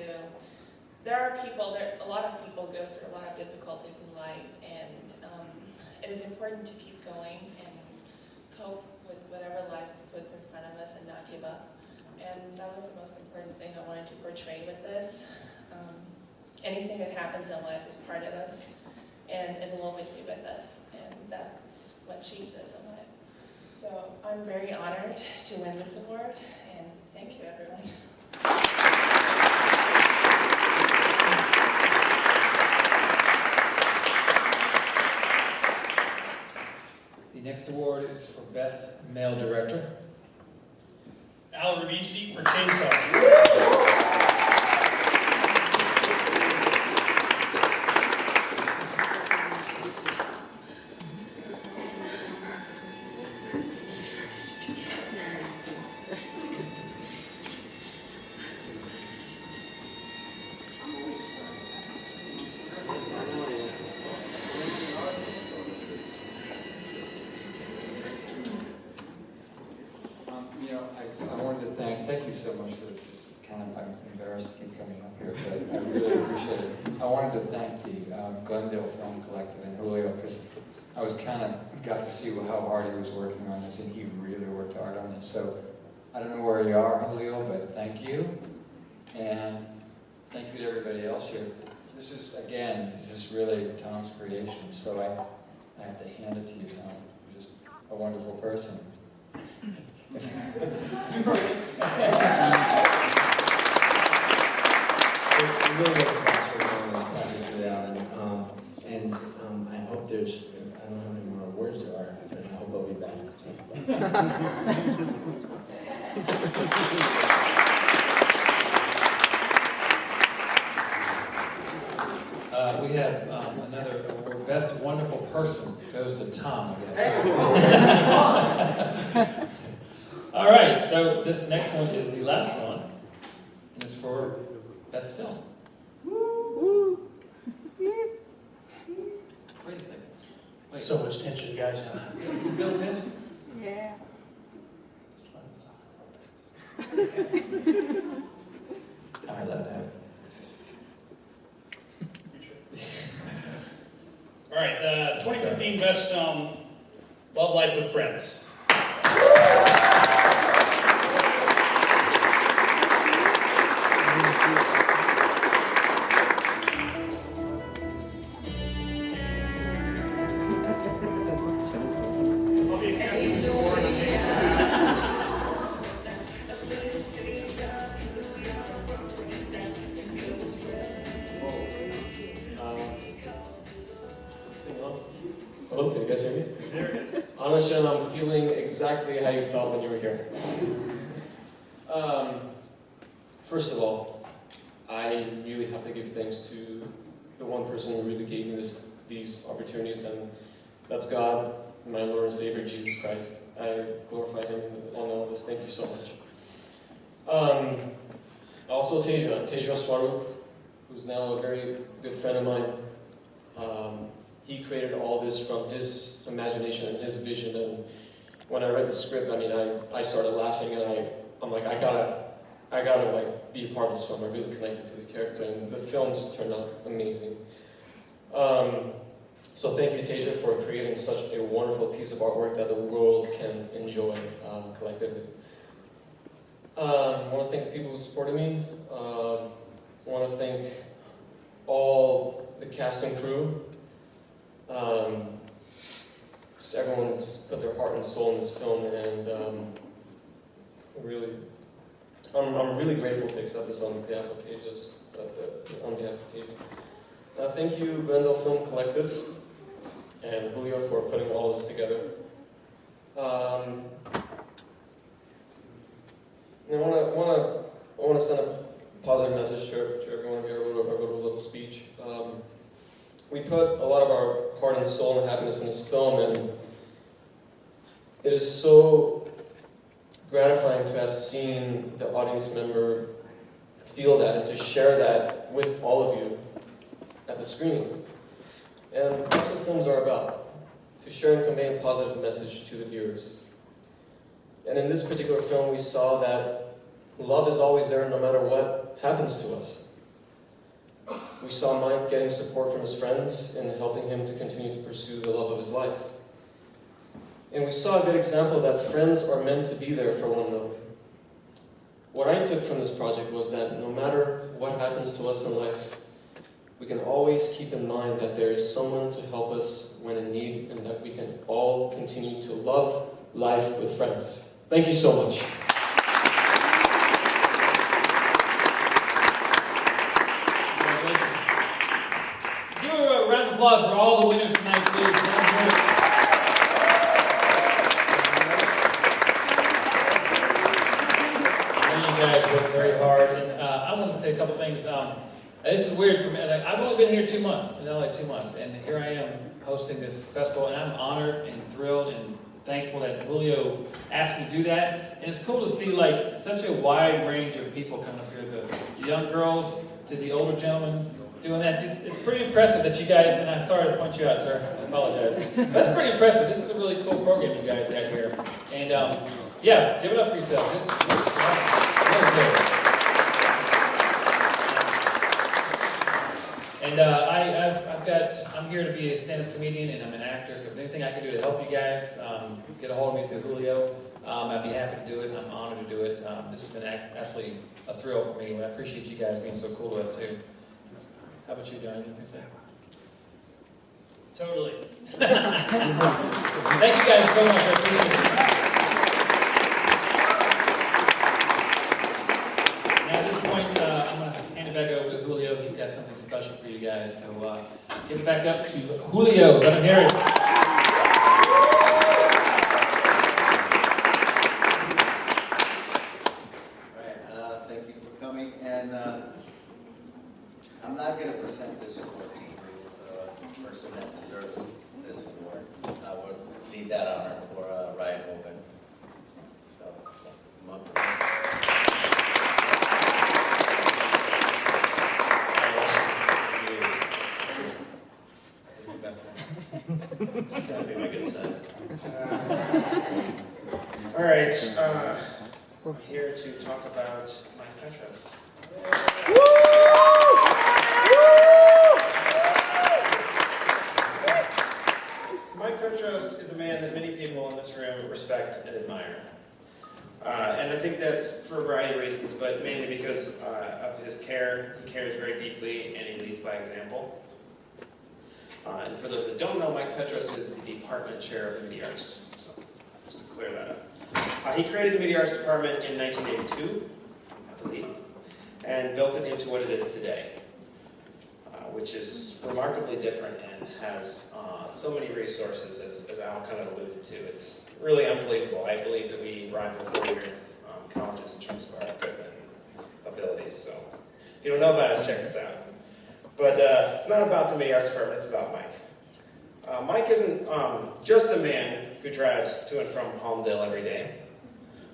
lot of people go through a lot of difficulties in life, and it is important to keep going and cope with whatever life puts in front of us and not give up. And that was the most important thing I wanted to portray with this. Anything that happens in life is part of us, and it will always be with us, and that's what shapes us in life. So I'm very honored to win this award, and thank you, everyone. The next award is for Best Male Director. Al Ribisi for Chainsaw. I wanted to thank you so much for this. It's kind of, I'm embarrassed to keep coming up here, but I really appreciate it. I wanted to thank the Glendale Film Collective and Julio, because I was got to see how hard he was working on this, and he really worked hard on this. So I don't know where you are, Julio, but thank you. And thank you to everybody else here. This is really Tom's creation, so I have to hand it to you, Tom. You're just a wonderful person. It's really a project without it. And I hope there's, I don't know how many more awards there are, but I hope I'll be back. we have another award. Best Wonderful Person goes to Tom, I guess. All right, so this next one is the last one, and it's for Best Film. Wait a second. Wait. So much tension, guys. You feel the tension? Yeah. Just let it suffer a little bit. All right, let it happen. All right, 2015 Best Film, Love Life with Friends. Hello, can you guys hear me? There it is. Anushan, I'm feeling exactly how you felt when you were here. First of all, I really have to give thanks to the one person who really gave me these opportunities, and that's God, my Lord and Savior, Jesus Christ. I glorify Him on all this. Thank you so much. Also, Teja Swarup, who's now a very good friend of mine. He created all this from his imagination and his vision, and when I read the script, I mean, I started laughing, and I'm like, I gotta like be a part of this film. I really connected to the character, and the film just turned out amazing. So thank you, Teja, for creating such a wonderful piece of artwork that the world can enjoy collectively. I want to thank the people who supported me. I want to thank all the cast and crew. Everyone just put their heart and soul in this film, and I'm really grateful to accept this on behalf of Teja. Thank you, Glendale Film Collective, and Julio for putting all this together. And I want to send a positive message to everyone here. I wrote a little speech. We put a lot of our heart and soul and happiness in this film, and it is so gratifying to have seen the audience member feel that and to share that with all of you at the screening. And that's what films are about, to share and convey a positive message to the viewers. And in this particular film, we saw that love is always there no matter what happens to us. We saw Mike getting support from his friends and helping him to continue to pursue the love of his life. And we saw a good example that friends are meant to be there for one another. What I took from this project was that no matter what happens to us in life, we can always keep in mind that there is someone to help us when in need, and that we can all continue to love life with friends. Thank you so much. Give a round of applause for all the winners tonight, please. You guys worked very hard, and I want to say a couple things. This is weird for me. I've only been here 2 months, in LA 2 months, and here I am hosting this festival, and I'm honored and thrilled and thankful that Julio asked me to do that. And it's cool to see like such a wide range of people coming up here, the young girls to the older gentlemen doing that. It's pretty impressive that you guys, and I'm sorry to point you out, sir, I apologize. That's pretty impressive. This is a really cool program you guys got here. And yeah, give it up for yourself. Really good. And I'm here to be a stand-up comedian, and I'm an actor, so if there's anything I can do to help you guys, get a hold of me through Julio. I'd be happy to do it. I'm honored to do it. This has been absolutely a thrill for me, and I appreciate you guys being so cool to us, too. How about you, John? Anything to say? Totally. Thank you guys so much. I appreciate it. Now, at this point, I'm going to hand it back over to Julio. He's got something special for you guys. So give it back up to Julio. Let him hear it. All right. Thank you for coming. And I'm not going to present this award to you. person that deserves this award. I would leave that honor for Ryan Hogan. So, come up. This is the best one. This is going to be my good side. All right, I'm here to talk about Mike Petros. Mike Petros is a man that many people in this room respect and admire. And I think that's for a variety of reasons, but mainly because of his care. He cares very deeply and he leads by example. And for those that don't know, Mike Petros is the department chair of the Media Arts. So, just to clear that up. He created the Media Arts Department in 1982, I believe, and built it into what it is today, which is remarkably different and has so many resources, as Al kind of alluded to. It's really unbelievable. I believe that we rival four-year colleges in terms of our equipment and abilities. So if you don't know about us, check us out. But it's not about the Media Arts Department, it's about Mike. Mike isn't just a man who drives to and from Palmdale every day.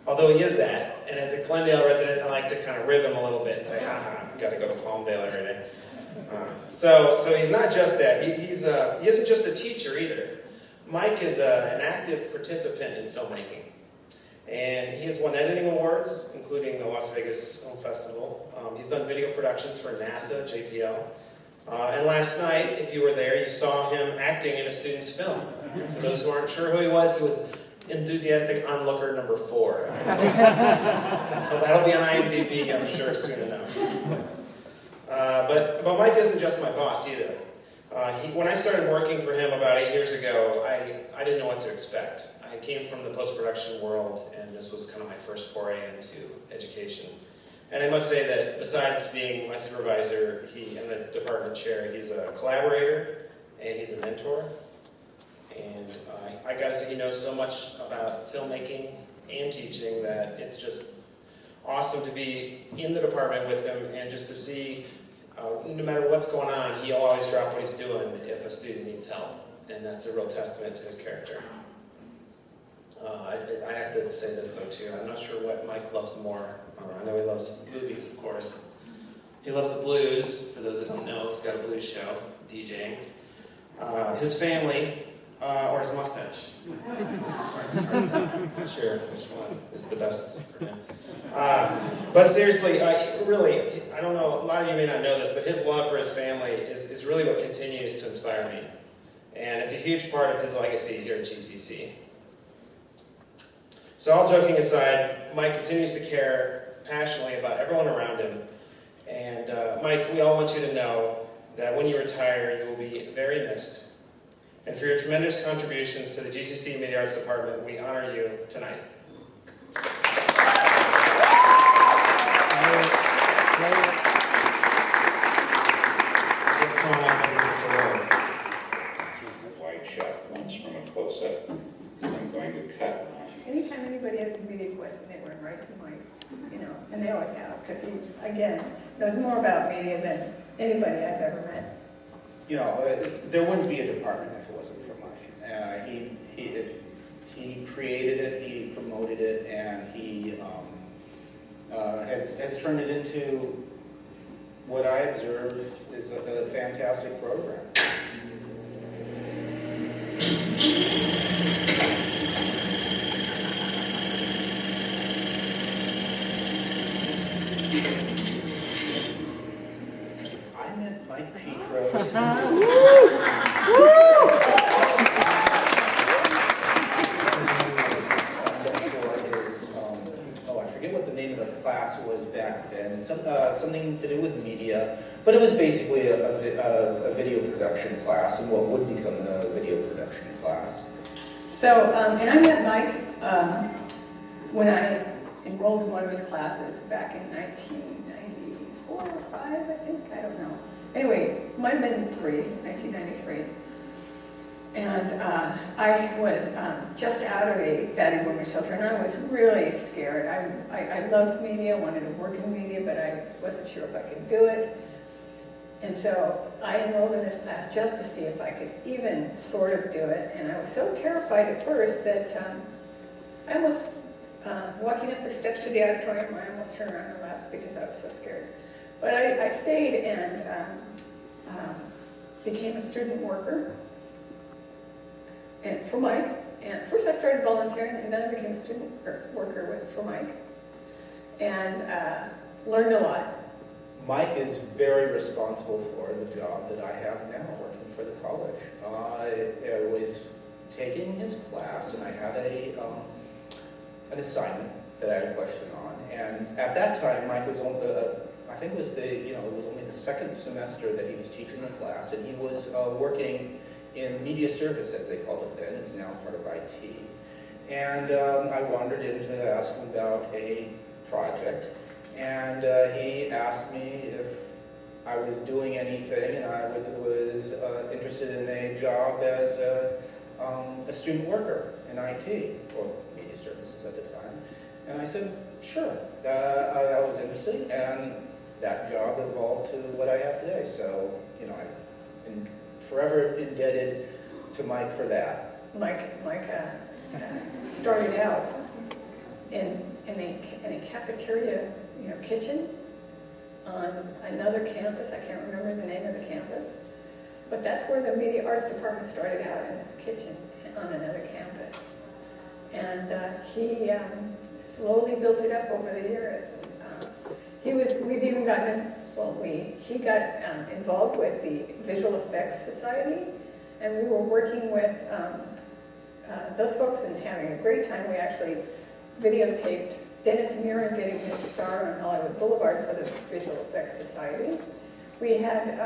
Although he is that, and as a Glendale resident, I like to kind of rib him a little bit and say, haha, you got to go to Palmdale every day. So he's not just that. He isn't just a teacher either. Mike is an active participant in filmmaking. And he has won editing awards, including the Las Vegas Film Festival. He's done video productions for NASA, JPL. And last night, if you were there, you saw him acting in a student's film. And for those who aren't sure who he was enthusiastic onlooker number 4. That'll be on IMDb, I'm sure, soon enough. But Mike isn't just my boss either. When I started working for him about 8 years ago, I didn't know what to expect. I came from the post-production world, and this was kind of my first foray into education. And I must say that besides being my supervisor and the department chair, he's a collaborator and he's a mentor. And I gotta say, he knows so much about filmmaking and teaching that it's just awesome to be in the department with him and just to see, no matter what's going on, he'll always drop what he's doing if a student needs help. And that's a real testament to his character. I have to say this though too, I'm not sure what Mike loves more. I know he loves movies, of course. He loves the blues. For those that don't know, he's got a blues show, DJing. His family, or his mustache. Sorry, it's hard to tell. I'm not sure which one is the best for him. But seriously, really, I don't know, a lot of you may not know this, but his love for his family is really what continues to inspire me. And it's a huge part of his legacy here at GCC. So all joking aside, Mike continues to care passionately about everyone around him. And Mike, we all want you to know that when you retire, you will be very missed. And for your tremendous contributions to the GCC Media Arts Department, we honor you tonight. Let's come on up and give this award. Wide shot once from a close-up, because I'm going to cut. Anytime anybody has a media question, they run right to Mike, and they always have, because he, again, knows more about media than anybody I've ever met. There wouldn't be a department if it wasn't for Mike. He created it, he promoted it, and he has turned it into what I observe is a fantastic program. I met Mike Petros. I forget what the name of the class was back then. Something to do with media, but it was basically a video production class, and what would become a video production class. So, and I met Mike when I enrolled in one of his classes back in 1994 or 5, I think, I don't know. Anyway, might have been 1993. And I was just out of a battered women's shelter, and I was really scared. I loved media, wanted to work in media, but I wasn't sure if I could do it. And so I enrolled in this class just to see if I could even sort of do it. And I was so terrified at first that I almost, walking up the steps to the auditorium, I almost turned around and left because I was so scared. But I stayed and became a student worker and for Mike. And first I started volunteering, and then I became a student worker for Mike, and learned a lot. Mike is very responsible for the job that I have now, working for the college. I was taking his class, and I had an assignment that I had a question on. And at that time, Mike was only, I think it was it was only the second semester that he was teaching the class, and he was working in media service, as they called it then. It's now part of IT. And I wandered in to ask him about a project, and he asked me if I was doing anything, and I was interested in a job as a student worker in IT, or media services at the time. And I said, sure, I was interested, and that job evolved to what I have today. So, I'm forever indebted to Mike for that. Mike started out in a cafeteria, kitchen on another campus. I can't remember the name of the campus, but that's where the media arts department started out, in this kitchen on another campus. And he slowly built it up over the years. We've even gotten, he got involved with the Visual Effects Society, and we were working with those folks and having a great time. We actually videotaped Dennis Muren getting his star on Hollywood Boulevard for the Visual Effects Society. We had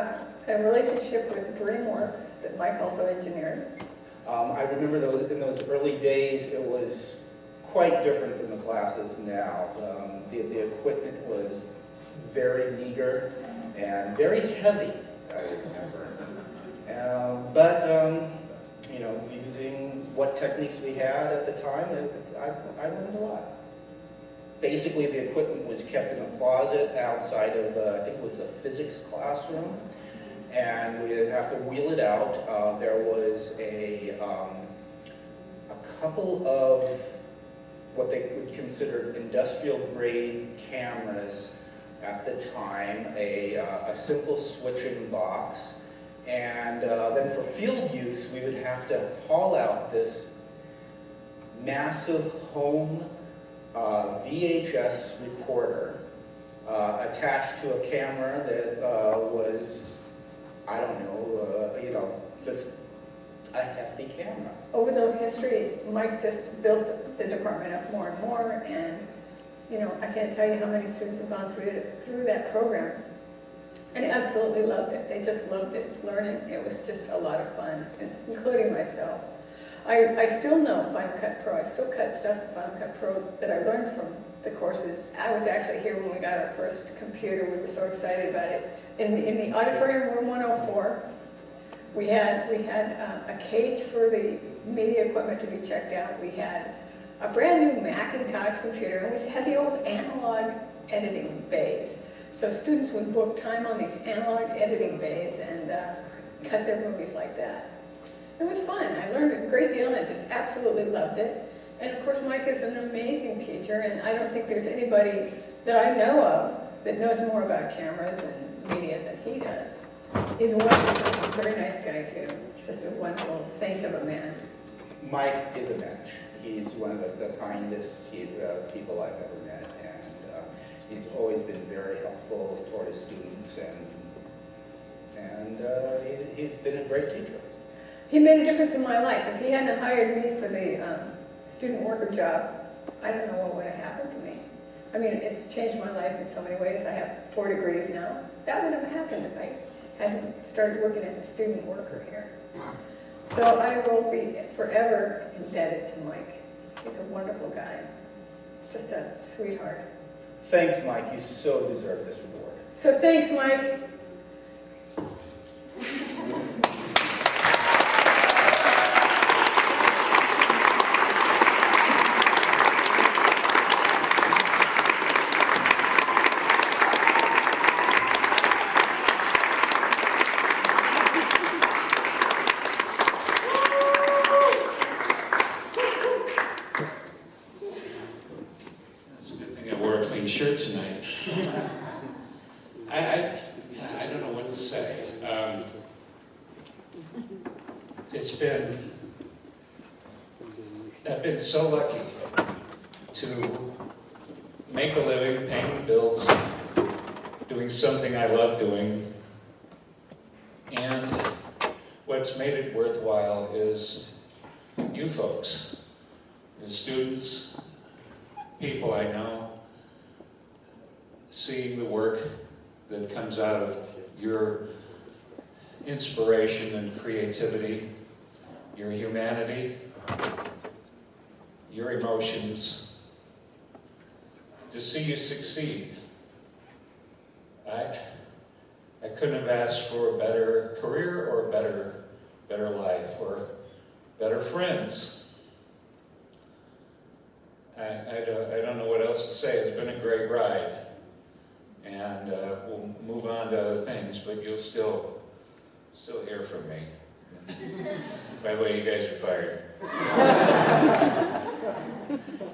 a relationship with DreamWorks that Mike also engineered. I remember in those early days, it was quite different than the classes now. The equipment was very meager and very heavy, I remember. Using what techniques we had at the time, I learned a lot. Basically, the equipment was kept in a closet outside of, I think it was a physics classroom, and we would have to wheel it out. There was a couple of what they would consider industrial-grade cameras at the time, a simple switching box, and then for field use, we would have to haul out this massive home VHS recorder attached to a camera that was, I don't know, just a hefty camera. Over the history, Mike just built the department up more and more, and I can't tell you how many students have gone through that program and absolutely loved it. They just loved it, learning. It was just a lot of fun, including myself. I still know Final Cut Pro. I still cut stuff in Final Cut Pro that I learned from the courses. I was actually here when we got our first computer. We were so excited about it. In the auditorium room 104, we had a cage for the media equipment to be checked out. We had a brand new Macintosh computer, and we had the old analog editing bays. So students would book time on these analog editing bays and cut their movies like that. It was fun. I learned a great deal, and I just absolutely loved it. And of course, Mike is an amazing teacher, and I don't think there's anybody that I know of that knows more about cameras and media than he does. He's a wonderful, very nice guy too. Just a wonderful saint of a man. Mike is a match. He's one of the kindest people I've ever met, and he's always been very helpful toward his students, and he's been a great teacher. He made a difference in my life. If he hadn't hired me for the student worker job, I don't know what would have happened to me. I mean, it's changed my life in so many ways. I have 4 degrees now. That would have happened if I hadn't started working as a student worker here. So I will be forever indebted to Mike. He's a wonderful guy. Just a sweetheart. Thanks, Mike. You so deserve this reward. So thanks, Mike. I've been so lucky to make a living, paying bills, doing something I love doing, and what's made it worthwhile is you folks, the students, people I know, seeing the work that comes out of your inspiration and creativity, your humanity, your emotions, to see you succeed. I couldn't have asked for a better career or a better life or better friends. I don't know what else to say. It's been a great ride. And we'll move on to other things, but you'll still hear from me. By the way, you guys are fired.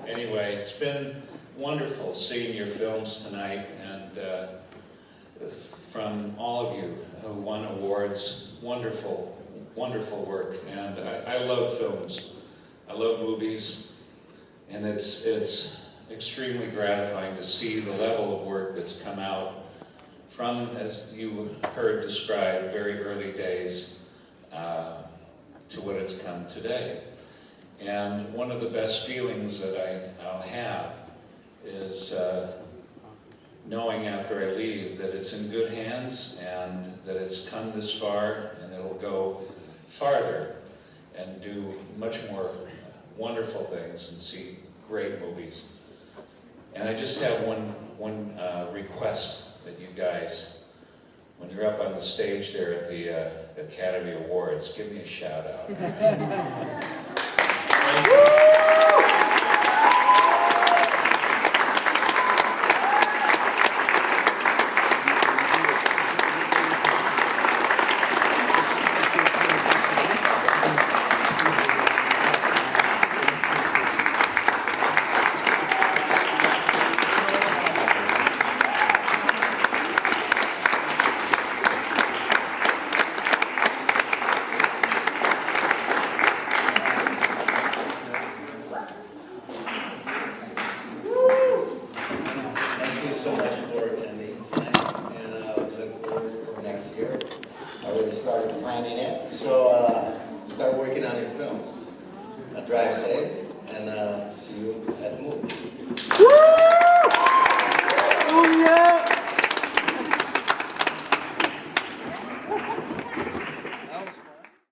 Anyway, it's been wonderful seeing your films tonight, and from all of you who won awards, wonderful, wonderful work. And I love films. I love movies, and it's extremely gratifying to see the level of work that's come out from, as you heard described, very early days to what it's come today. And one of the best feelings that I'll have is knowing after I leave that it's in good hands and that it's come this far and it'll go farther and do much more wonderful things and see great movies. And I just have one request that you guys, when you're up on the stage there at the Academy Awards, give me a shout out. Thank you. Drive safe, and see you at the movie.